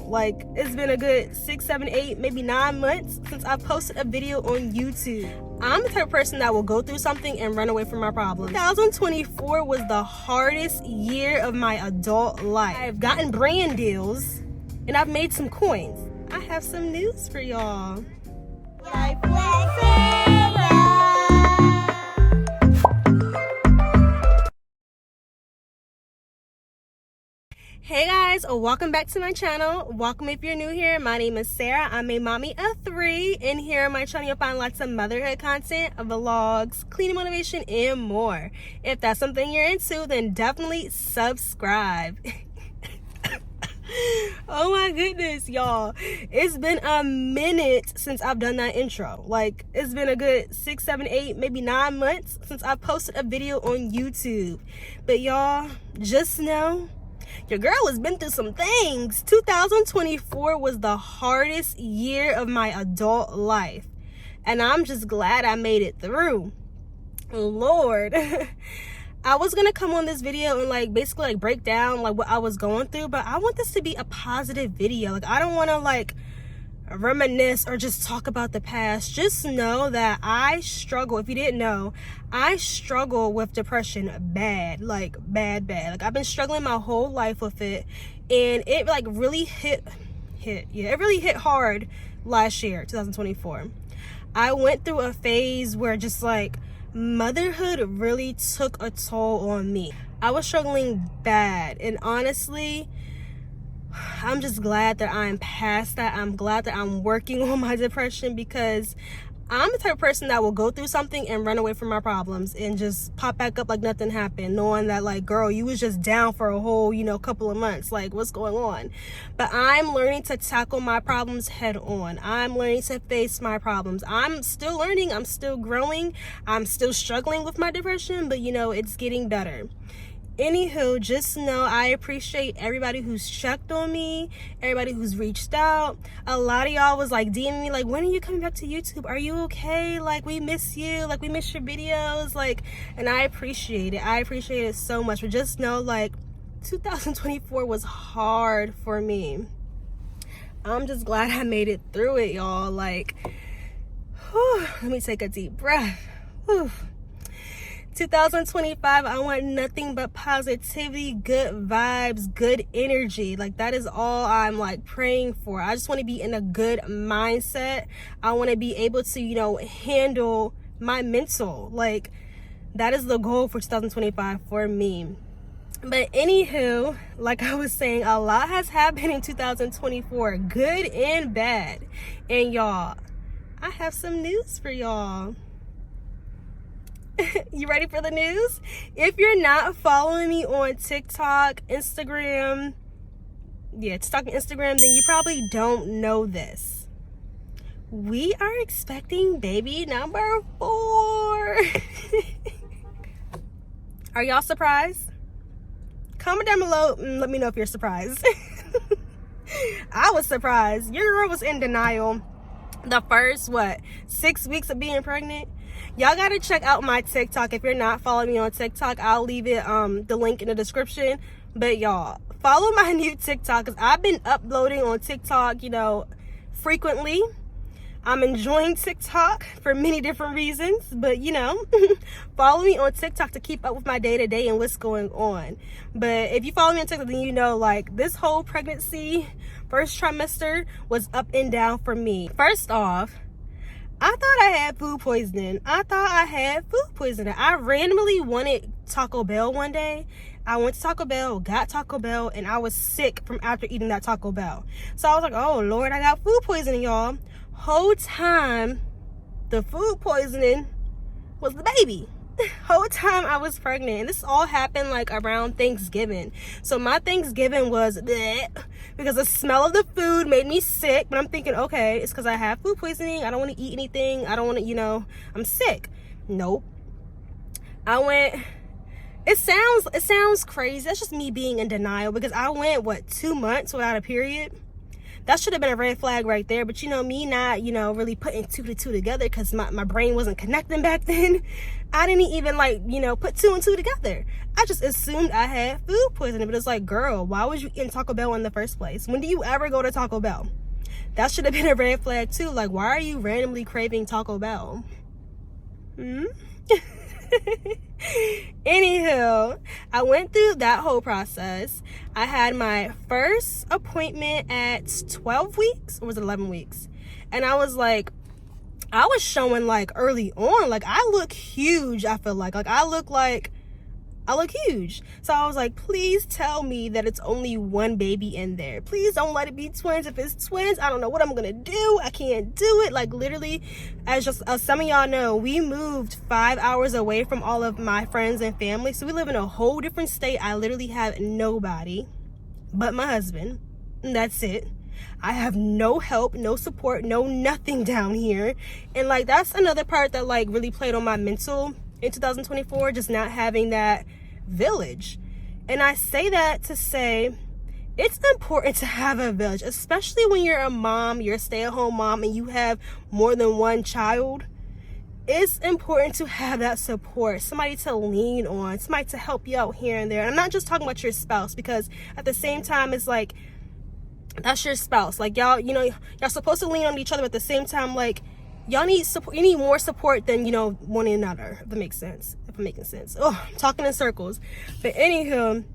Like, it's been a good 6, 7, 8, maybe 9 months since I've posted a video on YouTube. I'm the type of person that will go through something and run away from my problems. 2024 was the hardest year of my adult life. I've gotten brand deals and I've made some coins. I have some news for y'all. Life with Sarah. Hey guys, welcome back to my channel. Welcome if you're new here. My name is Sarah. I'm a mommy of 3, and here on my channel you'll find lots of motherhood content, vlogs, cleaning motivation, and more. If that's something you're into, then definitely subscribe. Oh my goodness, y'all. It's been a minute since I've done that intro. Like, it's been a good 6, 7, 8, maybe 9 months since I've posted a video on YouTube. But y'all, just know, your girl has been through some things. 2024 was the hardest year of my adult life. And I'm just glad I made it through. Lord. I was going to come on this video and basically break down what I was going through. But I want this to be a positive video. I don't want to reminisce or just talk about the past. Just know that I struggle. If you didn't know, I struggle with depression bad, bad. I've been struggling my whole life with it, and it really hit hard last year, 2024. I went through a phase where just motherhood really took a toll on me. I was struggling bad, and honestly, I'm just glad that I'm past that. I'm glad that I'm working on my depression, because I'm the type of person that will go through something and run away from my problems and just pop back up like nothing happened, knowing that girl, you was just down for a whole couple of months. What's going on? But I'm learning to tackle my problems head on. I'm learning to face my problems. I'm still learning. I'm still growing. I'm still struggling with my depression, but it's getting better. Anywho, just know I appreciate everybody who's checked on me, everybody who's reached out. A lot of y'all was DMing me when are you coming back to YouTube? Are you okay? We miss you. We miss your videos. And I appreciate it. I appreciate it so much. But just know 2024 was hard for me. I'm just glad I made it through it, y'all. Let me take a deep breath. Whew. 2025, I want nothing but positivity, good vibes, good energy. That is all I'm praying for. I just want to be in a good mindset. I want to be able to, handle my mental. That is the goal for 2025 for me. But anywho, I was saying, a lot has happened in 2024, good and bad. And y'all, I have some news for y'all. You ready for the news? If you're not following me on TikTok, Instagram, TikTok and Instagram, then you probably don't know this. We are expecting baby number 4. Are y'all surprised? Comment down below and let me know if you're surprised. I was surprised. Your girl was in denial the first 6 weeks of being pregnant. Y'all gotta check out my TikTok. If you're not following me on TikTok, I'll leave it the link in the description. But y'all, follow my new TikTok, because I've been uploading on TikTok frequently. I'm enjoying TikTok for many different reasons, but follow me on TikTok to keep up with my day-to-day and what's going on. But if you follow me on TikTok, then this whole pregnancy first trimester was up and down for me. First off, I thought I had food poisoning. I randomly wanted Taco Bell one day. I went to Taco Bell, got Taco Bell, and I was sick from after eating that Taco Bell. So I was oh Lord, I got food poisoning, y'all. Whole time, the food poisoning was the baby. Whole time I was pregnant, and this all happened around Thanksgiving. So my Thanksgiving was bleh, because the smell of the food made me sick. But I'm thinking, okay, it's because I have food poisoning. I don't want to eat anything. I don't want to, I'm sick. Nope. I went. It sounds crazy. That's just me being in denial, because I went 2 months without a period. That should have been a red flag right there. But you know, me not, you know, really putting two to two together because my brain wasn't connecting back then. I didn't even, like, you know, put two and two together. I just assumed I had food poisoning. But it's like, girl, why was you eating Taco Bell in the first place? When do you ever go to Taco Bell? That should have been a red flag too. Like, why are you randomly craving Taco Bell? Anywho, I went through that whole process. I had my first appointment at 12 weeks, or was it 11 weeks? And I was like, I was showing like early on, like I look huge. I feel like I look huge. So I was like, please tell me that it's only one baby in there. Please don't let it be twins. If it's twins, I don't know what I'm gonna do. I can't do it. Like, literally, as some of y'all know, we moved 5 hours away from all of my friends and family. So we live in a whole different state. I literally have nobody but my husband. And that's it. I have no help, no support, no nothing down here. And like, that's another part that like really played on my mental in 2024, just not having that village. And I say that to say it's important to have a village, especially when you're a mom, you're a stay-at-home mom, and you have more than one child. It's important to have that support, somebody to lean on, somebody to help you out here and there. And I'm not just talking about your spouse, because at the same time, it's like, that's your spouse. Like, y'all, you know, y'all supposed to lean on each other, but at the same time, like, y'all need support. You need more support than, you know, one another, if it makes sense. If I'm making sense. Oh, I'm talking in circles. But anywho,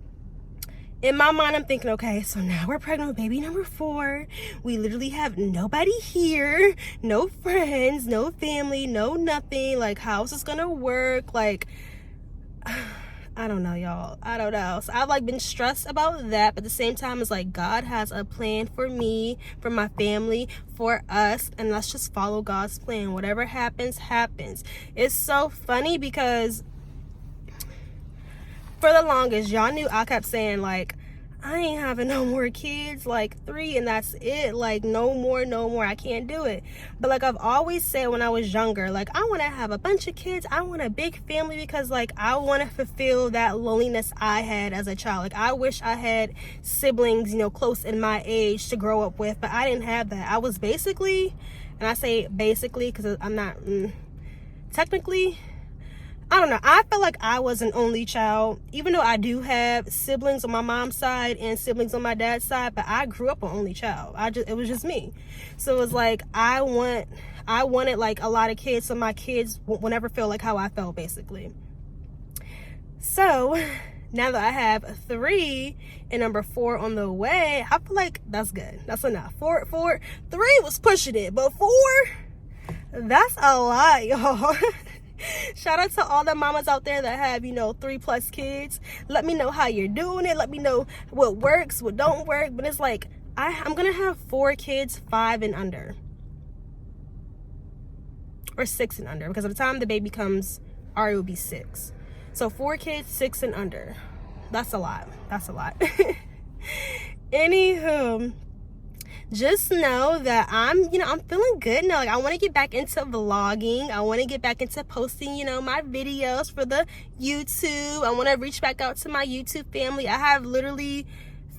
in my mind, I'm thinking, okay, so now we're pregnant with baby number 4. We literally have nobody here, no friends, no family, no nothing. Like, how is this gonna work? Like, I don't know, y'all. I don't know. So I've like been stressed about that, but at the same time, it's like God has a plan for me, for my family, for us, and let's just follow God's plan. Whatever happens, happens. It's so funny because for the longest, y'all knew I kept saying like, I ain't having no more kids, like 3 and that's it, like no more, I can't do it. But like I've always said when I was younger, like I want to have a bunch of kids, I want a big family, because like I want to fulfill that loneliness I had as a child. Like I wish I had siblings, you know, close in my age to grow up with, but I didn't have that. I was basically, and I say basically because I'm not technically, I don't know, I felt like I was an only child, even though I do have siblings on my mom's side and siblings on my dad's side, but I grew up an only child. It was just me. So it was like, I wanted like a lot of kids, so my kids will never feel like how I felt, basically. So now that I have 3 and number 4 on the way, I feel like that's good. That's enough. 3 was pushing it, but 4, that's a lot, y'all. Shout out to all the mamas out there that have, you know, 3+ kids. Let me know how you're doing it. Let me know what works, what don't work. But it's like, I'm gonna have 4 kids, 5 and under, or 6 and under, because by the time the baby comes, Ari will be 6. So 4 kids, 6 and under. That's a lot. Anywho, just know that I'm feeling good now. Like, I want to get back into vlogging. I want to get back into posting, you know, my videos for the YouTube. I want to reach back out to my YouTube family. I have literally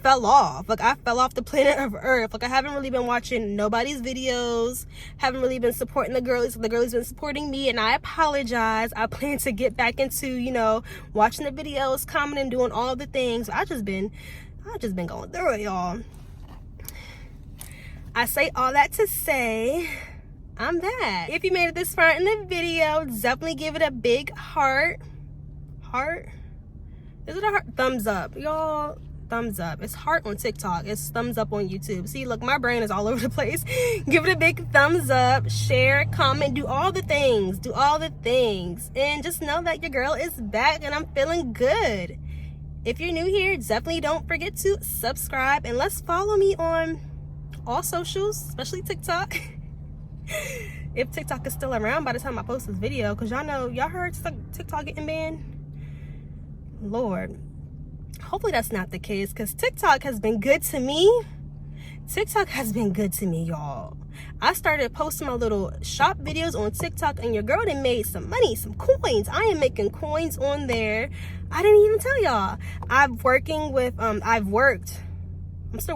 fell off. Like, I fell off the planet of Earth. Like, I haven't really been watching nobody's videos. Haven't really been supporting the girlies. The girlies been supporting me, and I apologize. I plan to get back into, you know, watching the videos, commenting, doing all the things. I've just been going through it, y'all. I say all that to say, I'm back. If you made it this far in the video, definitely give it a big heart. Is it a heart? Thumbs up, y'all. Thumbs up. It's heart on TikTok. It's thumbs up on YouTube. See, look, my brain is all over the place. Give it a big thumbs up. Share, comment, do all the things. And just know that your girl is back and I'm feeling good. If you're new here, definitely don't forget to subscribe. And let's follow me on all socials, especially TikTok. If TikTok is still around by the time I post this video, because y'all heard TikTok getting banned. Lord, hopefully that's not the case, because TikTok has been good to me. Y'all. I started posting my little shop videos on TikTok, and your girl done made some money, some coins. I am making coins on there. I didn't even tell y'all. I'm still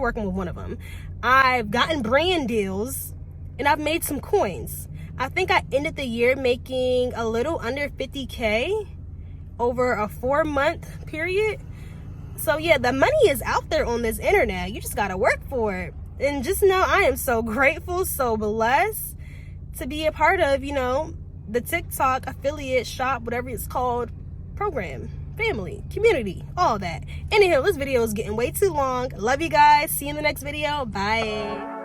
working with one of them. I've gotten brand deals, and I've made some coins. I think I ended the year making a little under 50K over a 4-month period. So yeah, the money is out there on this internet. You just gotta work for it. And just know I am so grateful, so blessed to be a part of, you know, the TikTok affiliate shop, whatever it's called, program, family, community, all that. Anyhow, this video is getting way too long. Love you guys. See you in the next video. Bye.